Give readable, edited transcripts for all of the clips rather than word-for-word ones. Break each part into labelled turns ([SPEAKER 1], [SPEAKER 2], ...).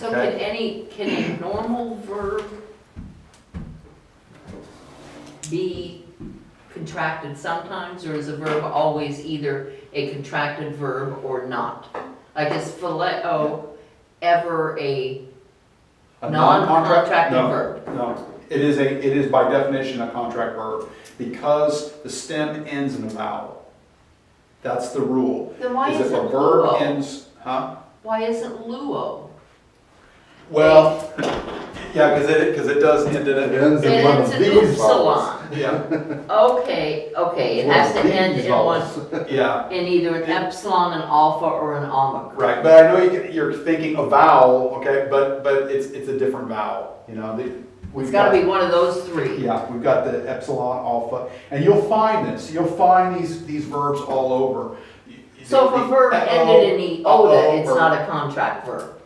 [SPEAKER 1] So
[SPEAKER 2] Okay.
[SPEAKER 1] can a normal verb be contracted sometimes, or is a verb always either a contracted verb or not? Like is phileo ever a non-contracted
[SPEAKER 2] No,
[SPEAKER 1] verb?
[SPEAKER 2] no. It is by definition a contract verb because the stem ends in a vowel. That's the rule.
[SPEAKER 1] Then why
[SPEAKER 2] Is if
[SPEAKER 1] isn't
[SPEAKER 2] a verb
[SPEAKER 1] luo?
[SPEAKER 2] ends, huh?
[SPEAKER 1] Why isn't luo?
[SPEAKER 2] Well, yeah, because it does end in
[SPEAKER 3] It
[SPEAKER 2] a,
[SPEAKER 3] ends in
[SPEAKER 1] It
[SPEAKER 3] one
[SPEAKER 1] ends
[SPEAKER 3] of
[SPEAKER 1] in
[SPEAKER 3] these vowels.
[SPEAKER 1] upsilon.
[SPEAKER 2] yeah,
[SPEAKER 1] Okay, it has to end
[SPEAKER 3] These
[SPEAKER 1] in one,
[SPEAKER 3] vowels.
[SPEAKER 2] yeah,
[SPEAKER 1] in either an epsilon, an alpha, or an omicron.
[SPEAKER 2] right. But I know you're thinking a vowel, okay, but it's a different vowel, you know.
[SPEAKER 1] It's gotta be one of those three.
[SPEAKER 2] Yeah, we've got the epsilon, alpha, and you'll find this. You'll find these verbs all over.
[SPEAKER 1] So if a verb ended in iota, it's
[SPEAKER 2] or-
[SPEAKER 1] not a contract verb.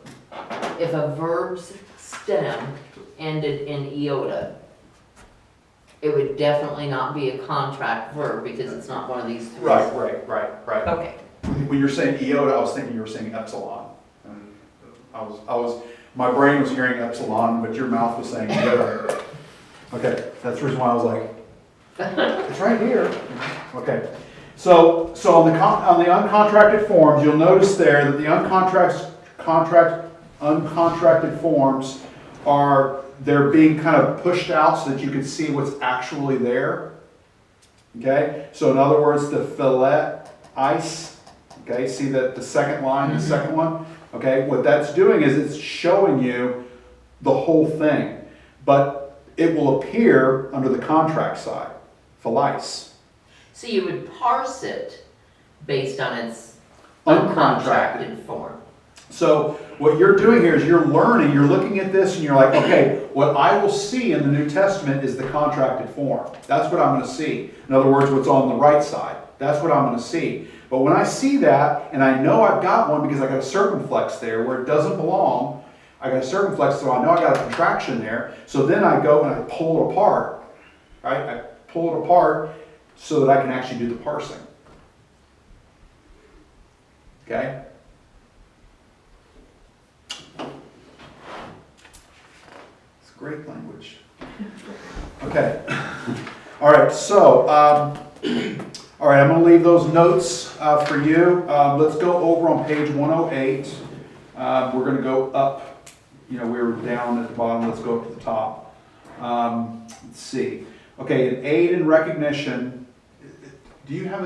[SPEAKER 1] If a verb's stem ended in iota, it would definitely not be a contract verb because it's not one of these three.
[SPEAKER 2] Right.
[SPEAKER 1] Okay.
[SPEAKER 2] When you're saying iota, I was thinking you were saying epsilon. And my brain was hearing epsilon, but your mouth was saying iota. Okay, that's the reason why I was like, it's right here. Okay, so on the uncontracted forms, you'll notice there that the uncontracted forms they're being kind of pushed out so that you can see what's actually there. Okay, so in other words, the fillet ice. Okay, see that the second line, the second one? Okay, what that's doing is it's showing you the whole thing, but it will appear under the contract side, felice.
[SPEAKER 1] So you would parse it based on its
[SPEAKER 2] Uncontracted.
[SPEAKER 1] uncontracted form.
[SPEAKER 2] So what you're doing here is you're learning, you're looking at this and you're like, okay, what I will see in the New Testament is the contracted form. That's what I'm going to see. In other words, what's on the right side. That's what I'm going to see. But when I see that, and I know I've got one because I got a circumflex there where it doesn't belong, I got a circumflex, so I know I got a contraction there. So then I go and I pull it apart, right? I pull it apart so that I can actually do the parsing. Okay? It's great language. Okay. All right, so, all right, I'm going to leave those notes for you. Let's go over on page 108. We're going to go up, we were down at the bottom, let's go up to the top. Let's see. Okay, an aid in recognition. Do you have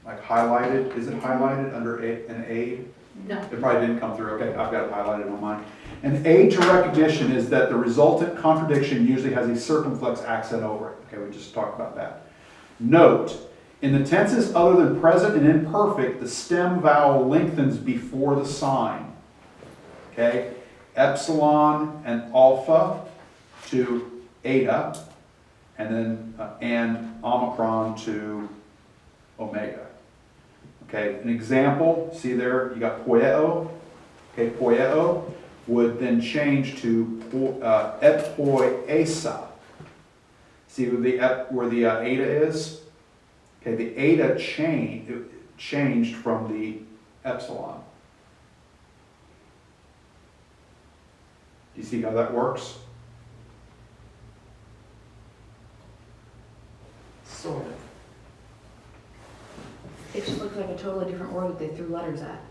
[SPEAKER 2] like highlighted? Is it highlighted under an aid?
[SPEAKER 1] No.
[SPEAKER 2] It probably didn't come through. Okay, I've got it highlighted on mine. An aid to recognition is that the resultant contradiction usually has a circumflex accent over it. Okay, we just talked about that. Note, in the tenses other than present and imperfect, the stem vowel lengthens before the sign. Okay, epsilon and alpha to eta, and then and omicron to omega. Okay, an example, see there, you got poieo. Okay, poieo would then change to epoiesa. See where the eta is? Okay, the eta changed from the epsilon. Do you see how that works?
[SPEAKER 1] Sort of.
[SPEAKER 4] It just looks like a totally different word that they threw letters at.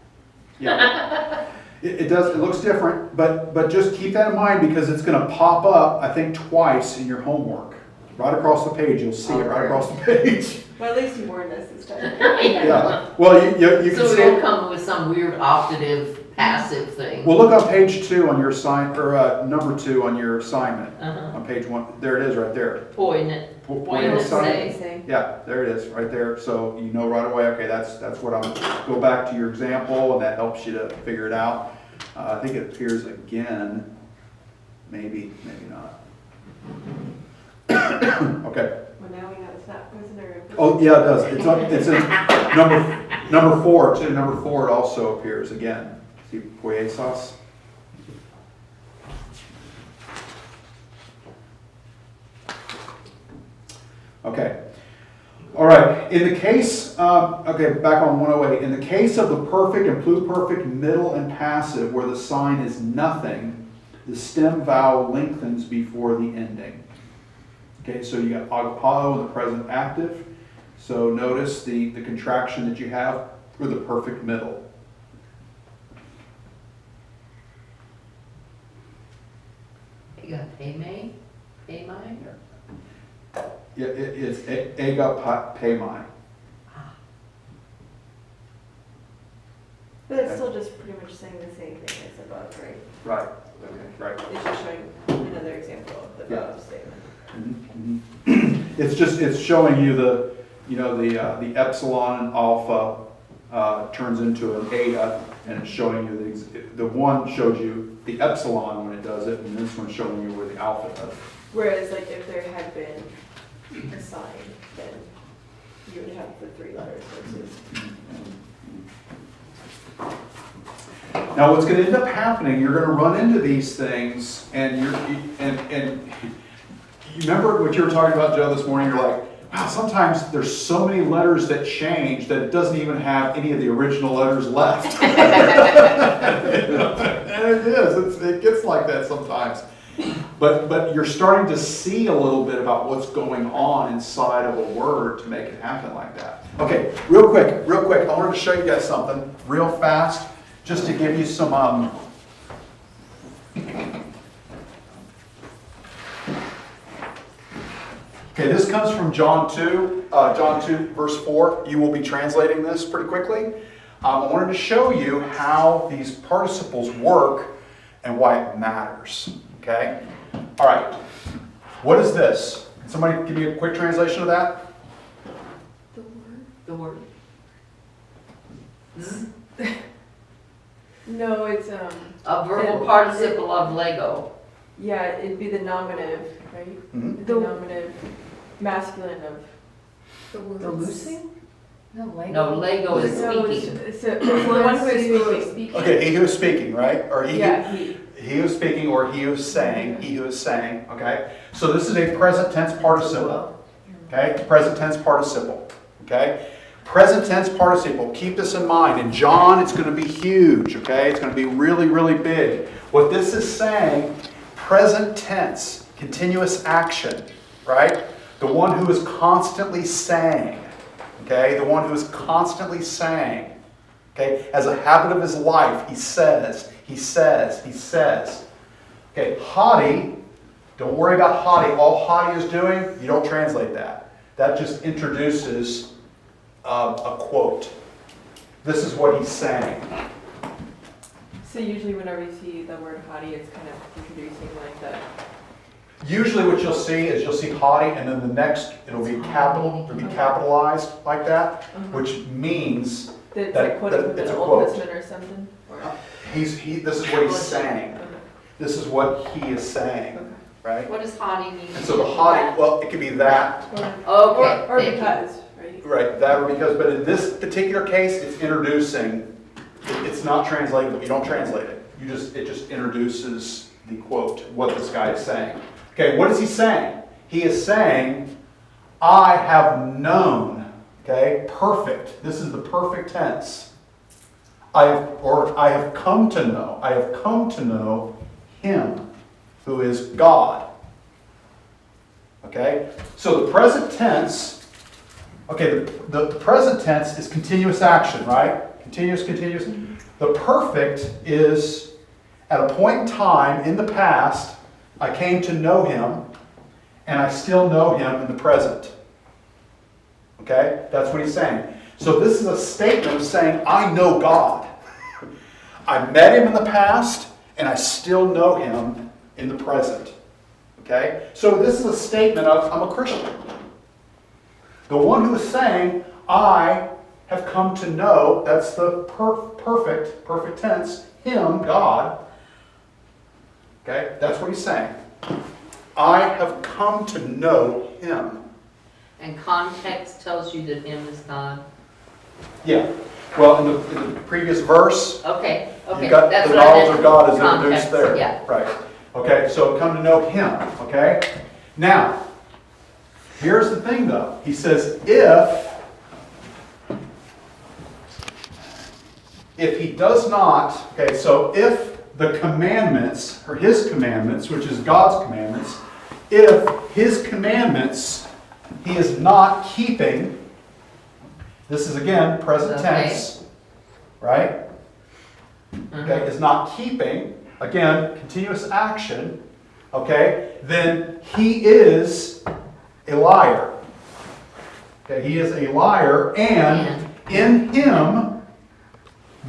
[SPEAKER 2] Yeah. It does, it looks different, but just keep that in mind because it's going to pop up, I think, twice in your homework. Right across the page, you'll see it right across the page.
[SPEAKER 5] Well, at least you warned us this time.
[SPEAKER 2] Yeah, well, you can
[SPEAKER 1] So we
[SPEAKER 2] see
[SPEAKER 1] won't
[SPEAKER 2] it.
[SPEAKER 1] come with some weird optative passive thing.
[SPEAKER 2] Well, look on page 2 on your number 2 on your assignment.
[SPEAKER 1] Uh-huh.
[SPEAKER 2] On page 1, there it is right there.
[SPEAKER 1] Poignant.
[SPEAKER 2] Poignant
[SPEAKER 1] say.
[SPEAKER 5] Say.
[SPEAKER 2] Yeah, there it is, right there. So you know right away, okay, that's what I'm, go back to your example and that helps you to figure it out. I think it appears again, maybe not. Okay.
[SPEAKER 5] Well, now we know it's not prisoner.
[SPEAKER 2] Oh, yeah, it does. It's in number 4 too. Number 4 it also appears again. See, poiesas. Okay. All right, in the case, okay, back on 108, in the case of the perfect and pluperfect middle and passive where the sign is nothing, the stem vowel lengthens before the ending. Okay, so you got agapao in the present active. So notice the contraction that you have for the perfect middle.
[SPEAKER 1] You got payme? Paymy?
[SPEAKER 2] Yeah, it's agapemai.
[SPEAKER 5] But it's still just pretty much saying the same thing as above, right?
[SPEAKER 2] Right. Right.
[SPEAKER 5] It's just showing another example of the
[SPEAKER 2] Yeah.
[SPEAKER 5] above statement.
[SPEAKER 2] It's showing you the epsilon and alpha turns into an eta, and it's showing you the one shows you the epsilon when it does it, and this one's showing you where the alpha does it.
[SPEAKER 5] Whereas like if there had been a sign, then you would have the 3 letters versus.
[SPEAKER 2] Now, what's going to end up happening, you're going to run into these things, and you remember what you were talking about, Joe, this morning? You're like, wow, sometimes there's so many letters that change that it doesn't even have any of the original letters left. And it is. It gets like that sometimes. But you're starting to see a little bit about what's going on inside of a word to make it happen like that. Okay, real quick. I wanted to show you guys something real fast, just to give you some. Okay, this comes from John 2, verse 4. You will be translating this pretty quickly. I wanted to show you how these participles work and why it matters. Okay? All right. What is this? Can somebody give me a quick translation of that?
[SPEAKER 5] The word?
[SPEAKER 1] The word.
[SPEAKER 5] No, it's
[SPEAKER 1] A verbal participle of Lego.
[SPEAKER 5] yeah, it'd be the nominative, right?
[SPEAKER 2] Mm-hmm.
[SPEAKER 5] The nominative masculine of
[SPEAKER 4] The word.
[SPEAKER 3] The loosing?
[SPEAKER 4] No, Lego.
[SPEAKER 1] No, Lego is
[SPEAKER 5] No,
[SPEAKER 1] speaking.
[SPEAKER 5] it's the one who is speaking.
[SPEAKER 2] Okay, he who is speaking, right? Or he
[SPEAKER 5] He.
[SPEAKER 2] who is speaking, or he who is saying. He who is saying. Okay. So this is a present tense participle. Okay. Present tense participle. Okay. Present tense participle. Keep this in mind. In John, it's going to be huge. Okay. It's going to be really, really big. What this is saying, present tense, continuous action. Right. The one who is constantly saying. Okay. The one who is constantly saying. Okay. As a habit of his life, he says. He says. Okay, haughty, don't worry about haughty. All haughty is doing, you don't translate that. That just introduces a quote. This is what he's saying.
[SPEAKER 5] So usually whenever you see the word haughty, it's kind of introducing like the.
[SPEAKER 2] Usually what you'll see is you'll see haughty, and then the next, it'll be capitalized like that, which means
[SPEAKER 5] It's
[SPEAKER 2] that-
[SPEAKER 5] like quoting
[SPEAKER 2] that
[SPEAKER 5] from
[SPEAKER 2] it's
[SPEAKER 5] the
[SPEAKER 2] a
[SPEAKER 5] Old
[SPEAKER 2] quote.
[SPEAKER 5] Testament or something? Or,
[SPEAKER 2] this is what he's saying.
[SPEAKER 5] okay.
[SPEAKER 2] This is what he is saying,
[SPEAKER 5] Okay.
[SPEAKER 2] right?
[SPEAKER 1] What does haughty mean?
[SPEAKER 2] And so the haughty, well, it could be that,
[SPEAKER 1] Okay,
[SPEAKER 5] Or
[SPEAKER 1] thank you.
[SPEAKER 5] because, right?
[SPEAKER 2] right, that or because, but in this particular case, it's introducing, it's not translatable, you don't translate it. It just introduces the quote, what this guy is saying. Okay, what is he saying? He is saying, I have known, okay, perfect. This is the perfect tense. I have come to know him who is God. Okay? So the present tense, okay, the present tense is continuous action, right? Continuous. The perfect is at a point in time in the past, I came to know him, and I still know him in the present. Okay? That's what he's saying. So this is a statement of saying, I know God. I met him in the past, and I still know him in the present. Okay? So this is a statement of, I'm a Christian. The one who is saying, I have come to know, that's the perfect tense, him, God. Okay? That's what he's saying. I have come to know him.
[SPEAKER 1] And context tells you that him is God.
[SPEAKER 2] Yeah. Well, in the previous verse,
[SPEAKER 1] Okay,
[SPEAKER 2] you got
[SPEAKER 1] that's
[SPEAKER 2] the
[SPEAKER 1] what I
[SPEAKER 2] knowledge
[SPEAKER 1] meant.
[SPEAKER 2] of God is introduced
[SPEAKER 1] Context,
[SPEAKER 2] there.
[SPEAKER 1] yeah.
[SPEAKER 2] Right. Okay, so come to know him. Okay? Now, Here's the thing though. He says, if he does not, okay, so if the commandments, or his commandments, which is God's commandments, if his commandments he is not keeping, this is again present
[SPEAKER 1] Okay.
[SPEAKER 2] tense, right? Okay, is not keeping, again, continuous action, okay, then he is a liar. Okay, he is a liar, and in him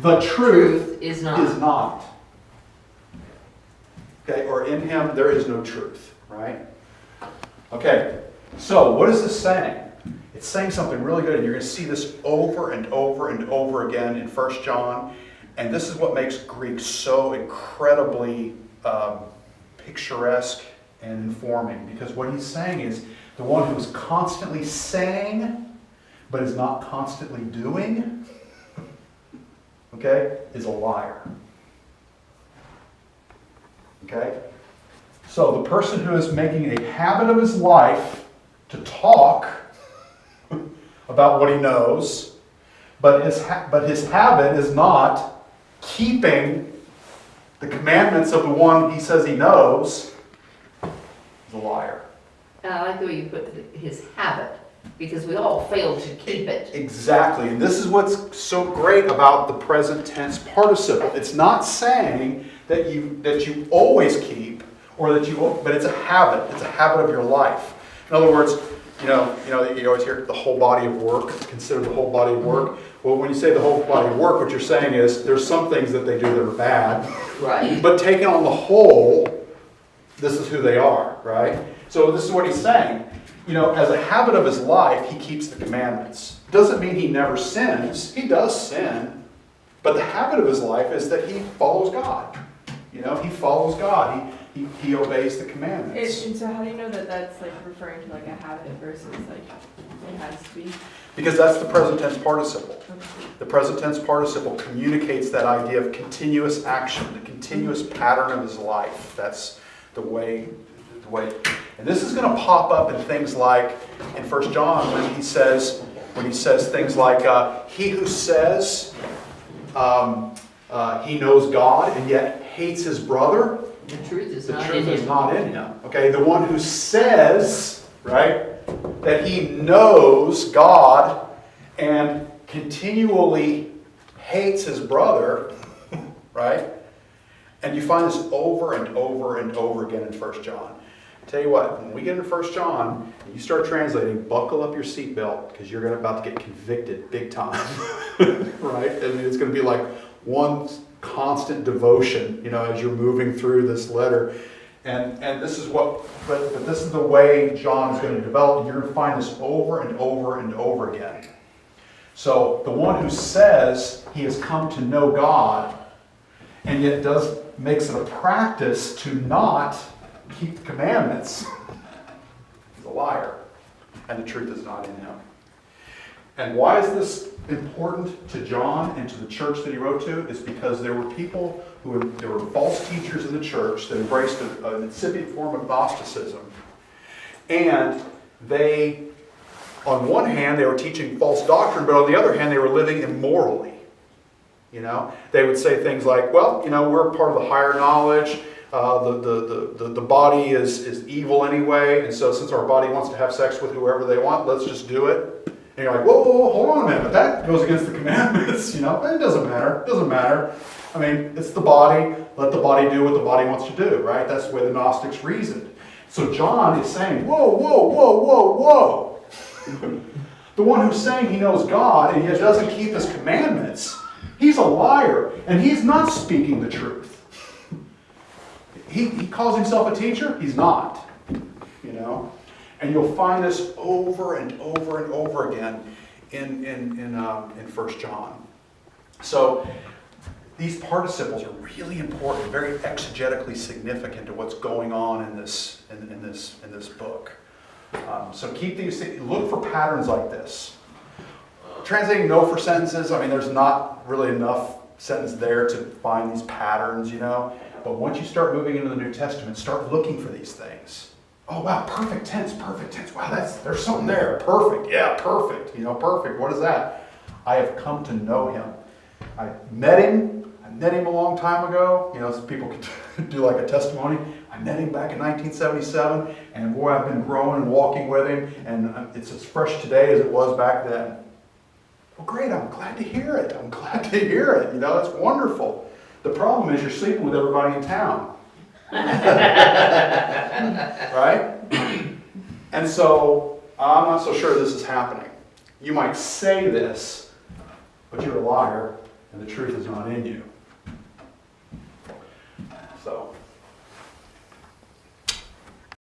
[SPEAKER 2] the truth
[SPEAKER 1] Is
[SPEAKER 2] is
[SPEAKER 1] not.
[SPEAKER 2] not. Okay, or in him there is no truth, right? Okay, so what is this saying? It's saying something really good, and you're going to see this over and over and over again in 1 John. And this is what makes Greek so incredibly picturesque and informing. Because what he's saying is the one who is constantly saying, but is not constantly doing, okay, is a liar. Okay? So the person who is making a habit of his life to talk about what he knows, but his habit is not keeping the commandments of the one he says he knows, is a liar.
[SPEAKER 1] And I like the way you put his habit, because we all fail to keep it.
[SPEAKER 2] Exactly. And this is what's so great about the present tense participle. It's not saying that you always keep, or but it's a habit. It's a habit of your life. In other words, you always hear the whole body of work, consider the whole body of work. Well, when you say the whole body of work, what you're saying is there's some things that they do that are bad,
[SPEAKER 1] Right.
[SPEAKER 2] but taken on the whole, this is who they are, right? So this is what he's saying. As a habit of his life, he keeps the commandments. Doesn't mean he never sins. He does sin, but the habit of his life is that he follows God. He follows God. He obeys the commandments.
[SPEAKER 5] And so how do you know that that's like referring to like a habit versus like it has to be?
[SPEAKER 2] Because that's the present tense participle. The present tense participle communicates that idea of continuous action, the continuous pattern of his life. That's the way. And this is going to pop up in things like in 1 John when he says things like, he who says he knows God and yet hates his brother,
[SPEAKER 1] The truth is
[SPEAKER 2] the
[SPEAKER 1] not in
[SPEAKER 2] truth is
[SPEAKER 1] him.
[SPEAKER 2] not in him. Okay, the one who says, right, that he knows God and continually hates his brother, right? And you find this over and over and over again in 1 John. Tell you what, when we get into 1 John and you start translating, buckle up your seatbelt because you're about to get convicted big time, right? And it's going to be like one constant devotion, as you're moving through this letter. And this is but this is the way John is going to develop. You're going to find this over and over and over again. So the one who says he has come to know God and yet makes it a practice to not keep the commandments is a liar, and the truth is not in him. And why is this important to John and to the church that he wrote to? Is because there were people there were false teachers in the church that embraced an incipient form of Gnosticism. And they, on one hand, they were teaching false doctrine, but on the other hand, they were living immorally. They would say things like, well, we're part of the higher knowledge. The body is evil anyway, and so since our body wants to have sex with whoever they want, let's just do it. And you're like, whoa, hold on a minute, that goes against the commandments, It doesn't matter. I mean, it's the body, let the body do what the body wants to do, right? That's the way the Gnostics reasoned. So John is saying, whoa. The one who's saying he knows God and yet doesn't keep his commandments, he's a liar, and he's not speaking the truth. He calls himself a teacher? He's not. And you'll find this over and over and over again in 1 John. So these participles are really important, very exegetically significant to what's going on in this book. So keep these. Look for patterns like this. Translating no for sentences. I mean, there's not really enough sentence there to find these patterns, But once you start moving into the New Testament, start looking for these things Oh, wow, perfect tense, perfect tense. Wow, there's something there. Perfect, yeah, perfect. You know, perfect. What is that? I have come to know him. I met him a long time ago. You know, so people could do like a testimony. I met him back in 1977, and boy, I've been growing and walking with him, and it's as fresh today as it was back then. Well, great, I'm glad to hear it. I'm glad to hear it. You know, it's wonderful. The problem is you're sleeping with everybody in town. Right? And so, I'm not so sure this is happening. You might say this, but you're a liar, and the truth is not in you. So,